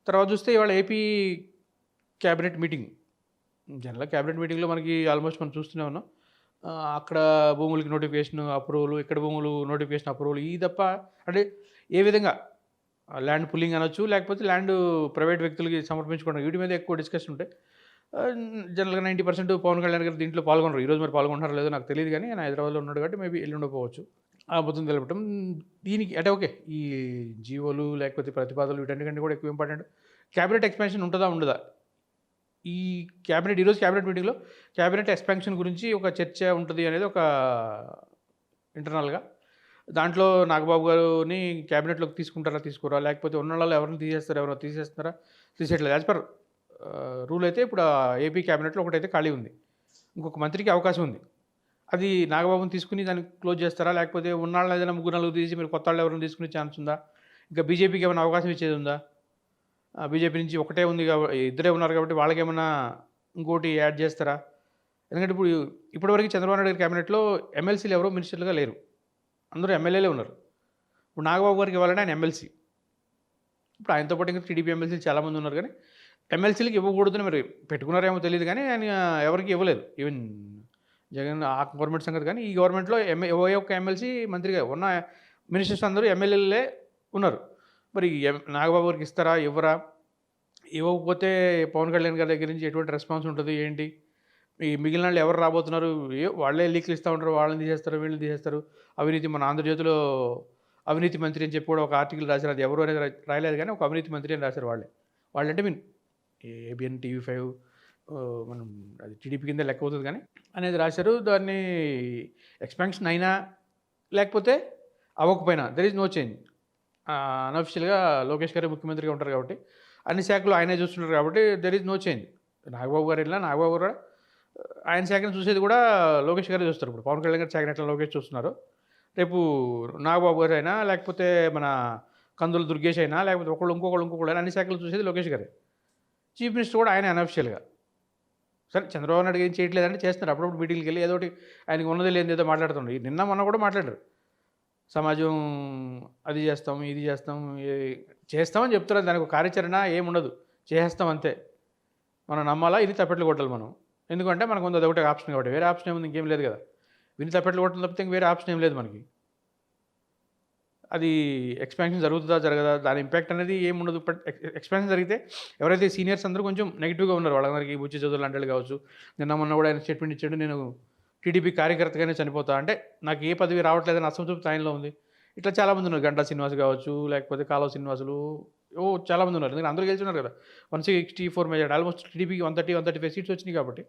తర్వాత చూస్తే ఇవాళ ఏపీ క్యాబినెట్ మీటింగ్. జనరల్‌గా క్యాబినెట్ మీటింగ్‌లో మనకి ఆల్మోస్ట్ మనం చూస్తూనే ఉన్నాం. అక్కడ భూములకి నోటిఫికేషన్ అప్రూవల్, ఇక్కడ భూములు నోటిఫికేషన్ అప్రూవల్ ఇయి తప్ప అంటే ఏ విధంగా ల్యాండ్ పుల్లింగ్ అనొచ్చు, లేకపోతే ల్యాండ్ ప్రైవేట్ వ్యక్తులకి సమర్పించుకోవడం వీటి మీద ఎక్కువ డిస్కషన్ ఉంటాయి. జనరల్‌గా 90% పవన్ కళ్యాణ్ గారు దీంట్లో పాల్గొనరు. ఈరోజు మరి పాల్గొంటున్నారో లేదో నాకు తెలీదు గానీ, ఆయన హైదరాబాద్‌లో ఉన్నాడు కాబట్టి మేబీ ఎల్లుండి ఉండకపోవచ్చు. ఆమోదం తెలపటం దీనికి అంటే ఓకే. ఈ జీవోలు లేకపోతే ప్రతిపాదనలు వీటన్నిటికంటే కూడా ఎక్కువ ఇంపార్టెంట్ క్యాబినెట్ ఎక్స్‌పాన్షన్ ఉంటదా? ఉండదా? ఈ ఈరోజు క్యాబినెట్ మీటింగ్‌లో క్యాబినెట్ ఎక్స్‌పాన్షన్ గురించి ఒక చర్చ ఉంటది అనేది ఒక ఇంటర్నల్‌గా. దాంట్లో నాగబాబు గారిని క్యాబినెట్‌లోకి తీసుకుంటారా? తీసుకోరా? లేకపోతే ఉన్నోళ్ళలో ఎవరిని తీసేస్తారు? ఎవరైనా తీసేస్తున్నారా? తీసేయట్లేదు. యాస్ పర్ రూల్ అయితే ఇప్పుడు ఏపీ క్యాబినెట్‌లో ఒకటైతే ఖాళీ ఉంది. ఇంకొక మంత్రికి అవకాశం ఉంది. అది నాగబాబుని తీసుకొని దాన్ని క్లోజ్ చేస్తారా? లేకపోతే ఉన్నాళ్ళని ఏదైనా ముగ్గురు, నలుగురు తీసి మీరు కొత్తాళ్ళు ఎవరైనా తీసుకునే ఛాన్స్ ఉందా? ఇంకా బీజేపీకి ఏమైనా అవకాశం ఇచ్చేది ఉందా? బీజేపీ నుంచి ఒకటే ఉంది ఇద్దరే ఉన్నారు కాబట్టి వాళ్ళకేమన్నా ఇంకోటి యాడ్ చేస్తారా? ఎందుకంటే ఇప్పటివరకు చంద్రబాబు నాయుడు గారి క్యాబినెట్‌లో ఎమ్మెల్సీలు ఎవరు మినిస్టర్‌లుగా లేరు. అందరూ ఎమ్మెల్యేలే ఉన్నారు. ఇప్పుడు నాగబాబు గారికి ఇవ్వాలంటే ఆయన ఎమ్మెల్సీ. ఇప్పుడు ఆయనతో పాటు ఇంకా టీడీపీ ఎమ్మెల్సీలు చాలామంది ఉన్నారు కానీ, ఎమ్మెల్సీలకి ఇవ్వకూడదని మరి పెట్టుకున్నారేమో తెలీదు కానీ, ఆయన ఎవరికీ ఇవ్వలేదు. ఈవెన్ జగన్ ఆ గవర్నమెంట్ సంగతి కానీ, ఈ గవర్నమెంట్‌లో ఏ ఒక్క ఎమ్మెల్సీ మంత్రిగా ఉన్న మినిస్టర్స్ అందరూ ఎమ్మెల్యేలే ఉన్నారు. మరి నాగబాబు గారికి ఇస్తారా? ఇవ్వరా? ఇవ్వకపోతే పవన్ కళ్యాణ్ గారి దగ్గర నుంచి ఎటువంటి రెస్పాన్స్ ఉంటది? ఏంటి? ఈ మిగిలినోళ్ళు ఎవరు రాబోతున్నారు? వాళ్ళే లీకులు ఇస్తా ఉంటారు. వాళ్ళని తీసేస్తారు, వీళ్ళని తీసేస్తారు. అవినీతి మన ఆంధ్రజ్యోతిలో అవినీతి మంత్రి అని చెప్పి కూడా ఒక ఆర్టికల్ రాశారు. అది ఎవరు అనేది రాయలేదు కానీ, ఒక అవినీతి మంత్రి అని రాశారు వాళ్ళే. వాళ్ళంటే ఏబిఎన్, టీవీ5 మనం అది టీడీపీ కింద లెక్క అవుతది కానీ అనేది రాశారు. దాన్ని ఎక్స్‌పాన్షన్ అయినా, లేకపోతే అవ్వకపోయినా దేర్ ఈజ్ నో చేంజ్. అనఫిషియల్‌గా లోకేష్ గారే ముఖ్యమంత్రిగా ఉంటారు కాబట్టి, అన్ని శాఖలు ఆయనే చూస్తున్నారు కాబట్టి there is no change. Nagababu garu వెళ్ళినా, నాగబాబు గారు కూడా ఆయన శాఖను చూసేది కూడా లోకేష్ గారే చూస్తారు. ఇప్పుడు పవన్ కళ్యాణ్ గారి శాఖను ఎట్లా లోకేష్ చూస్తున్నారో, రేపు నాగబాబు గారు అయినా, లేకపోతే మన కందుల దుర్గేష్ అయినా, లేకపోతే ఇంకొకళ్ళు అయినా అన్ని శాఖలు చూసేది లోకేష్ గారే. చీఫ్ మినిస్టర్ కూడా ఆయనే అనఫిషియల్‌గా. సరే చంద్రబాబు నాయుడు ఏం చేయట్లేదంటే చేస్తున్నారు. అప్పుడప్పుడు మీటింగ్‌లకెళ్ళి ఏదోటి ఆయనకి ఉన్నది లేనిది ఏదో మాట్లాడుతుండు. నిన్న మొన్న కూడా మాట్లాడారు. సమాజం అది చేస్తాం, ఇది చేస్తాం, చేస్తామని చెప్తున్నారు. దానికి ఒక కార్యాచరణ ఏముండదు. చేసేస్తాం అంతే. మనం నమ్మాలా, ఇని తప్పెట్లు కొట్టాలి మనం. ఎందుకంటే మనకుంది అదొకటే ఆప్షన్ కాబట్టి. వేరే ఆప్షన్ ఏముంది? ఇంకేం లేదు కదా! విని తప్పెట్లు కొట్టడం తప్పితే ఇంక వేరే ఆప్షన్ ఏం లేదు మనకి. అది ఎక్స్‌పాన్షన్ జరుగుతదా? జరగదా? దాని ఇంపాక్ట్ అనేది ఏముండదు. బట్ ఎక్స్‌పాన్షన్ జరిగితే ఎవరైతే సీనియర్స్ అందరూ కొంచెం నెగెటివ్‌గా ఉన్నారు. వాళ్ళందరికీ బుచ్చి చదువులు లాంటోళ్ళు కావచ్చు. నిన్న మొన్న కూడా ఆయన స్టేట్మెంట్ ఇచ్చాడు. నేను టీడీపీ కార్యకర్తగానే చనిపోతా. అంటే నాకు ఏ పదవి రావట్లేదని అసంతృప్తి ఆయనలో ఉంది. ఇట్లా చాలామంది ఉన్నారు. గంటా శ్రీనివాస్ కావచ్చు, లేకపోతే కాలువ శ్రీనివాసులు చాలామంది ఉన్నారు. ఎందుకంటే అందరూ గెలిచున్నారు కదా! 164 మెజారిటీ ఆల్మోస్ట్ టీడీపీకి 130, 135 సీట్స్ వచ్చినాయి కాబట్టి.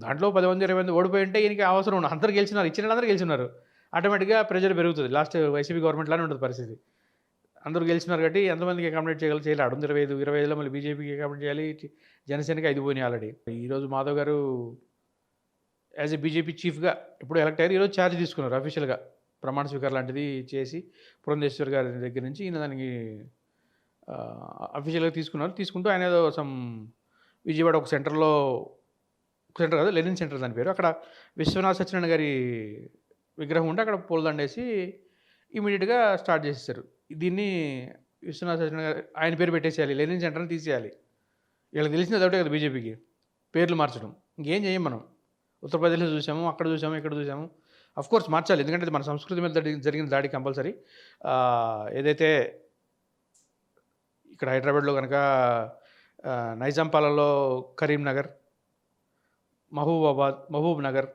దాంట్లో 10 మంది, 20 మంది ఓడిపోయి ఉంటే ఈయనకి అవసరం ఉండదు. అందరూ గెలిచినారు. ఇచ్చిన వాళ్ళందరూ గెలిచున్నారు. ఆటోమేటిక్‌గా ప్రెషర్ పెరుగుతది. లాస్ట్ వైసీపీ గవర్నమెంట్ లానే ఉంటది పరిస్థితి. అందరూ గెలిచినారు కాబట్టి ఎంతమందికి అకామిడేట్ చేయలేరు. ఆడుంది 25, 25లో మళ్ళీ బీజేపీకి అకామిడేట్ చేయాలి. జనసేనకి 5 పోయినాయి ఆల్రెడీ. ఈరోజు మాధవ్ గారు యాజ్ ఎ బీజేపీ చీఫ్‌గా ఎప్పుడో ఎలక్ట్ అయ్యారు. ఈరోజు ఛార్జ్ తీసుకున్నారు అఫీషియల్‌గా. ప్రమాణ స్వీకారం లాంటిది చేసి పురంధేశ్వరి గారి దగ్గర నుంచి ఈయన దానికి అఫీషియల్‌గా తీసుకున్నారు. తీసుకుంటూ ఆయన ఏదో విజయవాడ ఒక సెంటర్ కాదు లెనిన్ సెంటర్ దాని పేరు. అక్కడ విశ్వనాథ సత్యనారాయణ గారి విగ్రహం ఉంటే అక్కడ పూలదండేసి ఇమ్మీడియేట్‌గా స్టార్ట్ చేసేసారు. దీన్ని విశ్వనాథ సత్యనారాయణ గారు ఆయన పేరు పెట్టేసేయాలి. లెనిన్ సెంటర్‌ని తీసేయాలి. వీళ్ళకి తెలిసింది అదొకటే కదా బీజేపీకి. పేర్లు మార్చడం. ఇంకేం చేయం మనం. ఉత్తరప్రదేశ్‌లో చూసాము, అక్కడ చూసాము, ఇక్కడ చూసాము. ఆఫ్‌కోర్స్ మార్చాలి. ఎందుకంటే అది మన సంస్కృతి మీద జరిగిన దాడి కంపల్సరీ. ఏదైతే ఇక్కడ హైదరాబాద్‌లో గనక నైజాం పాలనలో కరీంనగర్, మహబూబ్ నగర్,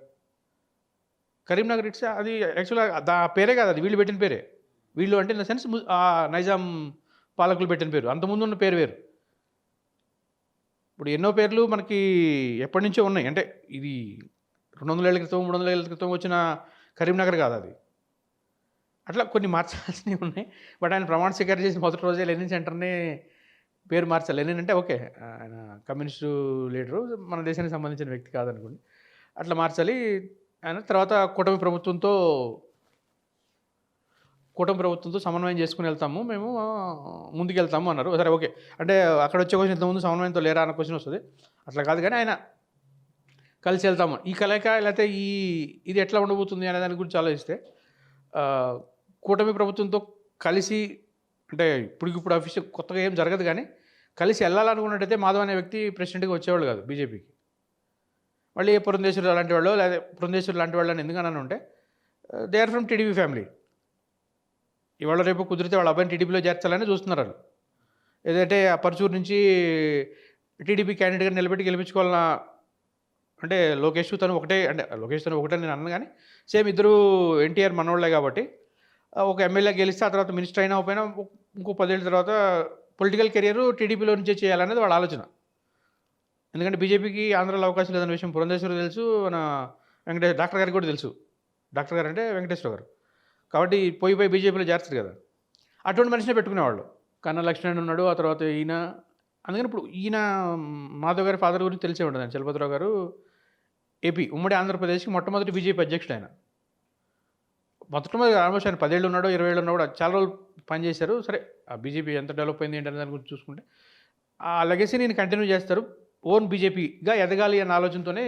కరీంనగర్ అది యాక్చువల్‌గా పేరే కాదు అది వీళ్ళు పెట్టిన పేరే. వీళ్ళు అంటే ఇన్ ద సెన్స్ నైజాం పాలకులు పెట్టిన పేరు. అంతకుముందున్న పేరు వేరు. ఇప్పుడు ఎన్నో పేర్లు మనకి ఎప్పటినుంచో ఉన్నాయి. అంటే ఇది 200 ఏళ్ల క్రితం, 300 ఏళ్ల క్రితం వచ్చిన కరీంనగర్ కాదది. అట్లా కొన్ని మార్చాల్సినవి ఉన్నాయి. బట్ ఆయన ప్రమాణ స్వీకారం చేసిన మొదటి రోజే లెనిన్ సెంటర్‌ని పేరు మార్చాలి. లెనిన్ అంటే ఓకే. ఆయన కమ్యూనిస్టు లీడరు. మన దేశానికి సంబంధించిన వ్యక్తి కాదనుకోండి. అట్లా మార్చాలి. ఆయన తర్వాత కూటమి ప్రభుత్వంతో సమన్వయం చేసుకొని వెళ్తాము. మేము ముందుకెళ్తాము అన్నారు. సరే ఓకే. అంటే అక్కడ వచ్చే క్వెషన్ ఇంతకుముందు సమన్వయంతో లేరా అన్న క్వెషన్ వస్తది. అట్లా కాదు కానీ ఆయన కలిసి వెళ్తాము. ఈ కలయిక లేకపోతే ఇది ఎట్లా ఉండబోతుంది అనే దాని గురించి ఆలోచిస్తే కూటమి ప్రభుత్వంతో కలిసి అంటే ఇప్పటికిప్పుడు అఫీషియల్ కొత్తగా ఏం జరగదు కానీ కలిసి వెళ్ళాలనుకున్నట్టయితే మాధవ్ అనే వ్యక్తి ప్రెసిడెంట్గా వచ్చేవాళ్ళు కాదు బీజేపీకి. మళ్ళీ పురంధేశ్వరి లాంటి వాళ్ళు లేదా పురంధేశ్వరి లాంటి వాళ్ళని ఎందుకని ఉంటే they are from TDP family. ఇవాళ రేపు కుదిరితే వాళ్ళ అబ్బాయిని టీడీపీలో చేర్చాలని చూస్తున్నారు వాళ్ళు. ఏదంటే ఆ పరుచూరు నుంచి టీడీపీ క్యాండిడేట్గా నిలబెట్టి గెలిపించుకోవాలన్న అంటే లోకేష్ తను ఒకటే అంటే లోకేష్ తను ఒకటే నేను అన్నాను కానీ సేమ్ ఇద్దరు ఎన్టీఆర్ మనోళ్ళే కాబట్టి ఒక ఎమ్మెల్యే గెలిస్తే ఆ తర్వాత మినిస్టర్ అయినా పోయినా ఇంకో 10 ఏళ్ళ తర్వాత పొలిటికల్ కెరియర్ టీడీపీలో నుంచే చేయాలనేది వాళ్ళ ఆలోచన. ఎందుకంటే బీజేపీకి ఆంధ్రాలో అవకాశం లేదన్న విషయం పురంధేశ్వరి తెలుసు, మన డాక్టర్ గారికి కూడా తెలుసు. డాక్టర్ గారు అంటే వెంకటేశ్వర గారు. కాబట్టి పోయి బీజేపీలో చేస్తారు కదా. అటువంటి మనిషినే పెట్టుకునేవాళ్ళు. కన్నా లక్ష్మణ్ ఉన్నాడు, ఆ తర్వాత ఈయన. అందుకని ఇప్పుడు ఈయన మాధవ్ గారి ఫాదర్ గురించి తెలిసే ఉంటుందండి. చలపతిరావు గారు ఏపీ ఉమ్మడి ఆంధ్రప్రదేశ్కి మొట్టమొదటి బీజేపీ అధ్యక్షుడు ఆయన. మొట్టమొదటి ఆల్మోస్ట్ ఆయన 10 ఏళ్ళు ఉన్నాడో 20 ఏళ్ళు ఉన్నా కూడా చాలా రోజులు పనిచేశారు. సరే ఆ బీజేపీ ఎంత డెవలప్ అయింది ఏంటనే దాని గురించి చూసుకుంటే ఆ లెగసీ నేను కంటిన్యూ చేస్తారు. ఓన్ బీజేపీగా ఎదగాలి అన్న ఆలోచనతోనే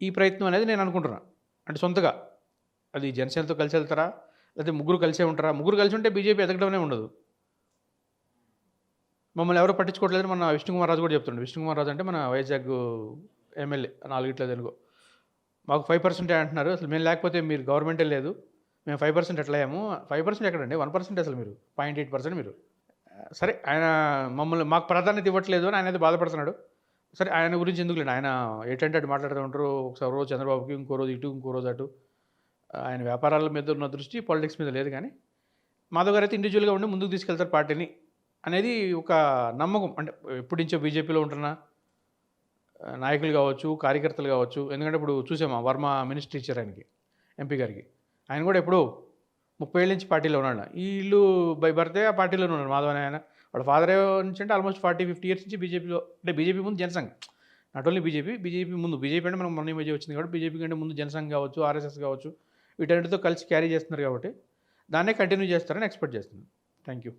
ఈ ప్రయత్నం అనేది నేను అనుకుంటున్నాను. అంటే సొంతగా అది జనసేనతో కలిసి వెళ్తారా, లేకపోతే ముగ్గురు కలిసే ఉంటారా? ముగ్గురు కలిసి ఉంటే బీజేపీ ఎదగడమే ఉండదు. మమ్మల్ని ఎవరో పట్టించుకోవట్లేదని మన విష్ణుకుమార్ రాజు కూడా చెప్తుండే. విష్ణుకుమార్ రాజు అంటే మన వైజాగ్ ఎమ్మెల్యే 4 ఇట్లా తెలుగు. మాకు 5% అంటున్నారు. అసలు మేము లేకపోతే మీరు గవర్నమెంటే లేదు. మేము 5% ఎట్లా అయ్యాము? 5% ఎక్కడండి? 1% అసలు మీరు 0.8% మీరు. సరే ఆయన మాకు ప్రాధాన్యత ఇవ్వట్లేదు అని ఆయన అయితే బాధపడుతున్నాడు. సరే ఆయన గురించి ఎందుకులేండి. ఆయన ఏంటంటే అటు మాట్లాడుతూ ఉంటారు. ఒకసారి రోజు చంద్రబాబుకి, ఇంకో రోజు ఇటు, ఇంకో రోజు అటు. ఆయన వ్యాపారాల మీద ఉన్న దృష్టి పాలిటిక్స్ మీద లేదు కానీ మాధవ్ గారు అయితే ఇండివిజువల్గా ఉండి ముందుకు తీసుకెళ్తారు పార్టీని అనేది ఒక నమ్మకం. అంటే ఎప్పటి నుంచో బీజేపీలో ఉంటున్న నాయకులు కావచ్చు, కార్యకర్తలు కావచ్చు. ఎందుకంటే ఇప్పుడు చూసామా వర్మ మినిస్టర్ ఇచ్చారు ఆయనకి, ఎంపీ గారికి. ఆయన కూడా ఎప్పుడో 30 ఏళ్ళ నుంచి పార్టీలో ఉన్నాడు. వీళ్ళు బై బర్తే ఆ పార్టీలోనే ఉన్నారు మాధవ్ అని ఆయన. వాళ్ళ ఫాదర్ నుంచి అంటే ఆల్మోస్ట్ 40-50 ఇయర్స్ నుంచి బీజేపీలో. అంటే బీజేపీ ముందు జనసంఘ్, నాట్ ఓన్లీ బీజేపీ ముందు. బీజేపీ అంటే మనకు మొన్న ఈ మధ్య వచ్చింది కాబట్టి బీజేపీ కంటే ముందు జనసంఘ్ కావచ్చు, ఆర్ఎస్ఎస్ కావచ్చు, వీటన్నిటితో కలిసి క్యారీ చేస్తున్నారు కాబట్టి దాన్నే కంటిన్యూ చేస్తారని ఎక్స్పెక్ట్ చేస్తున్నాను. Thank you.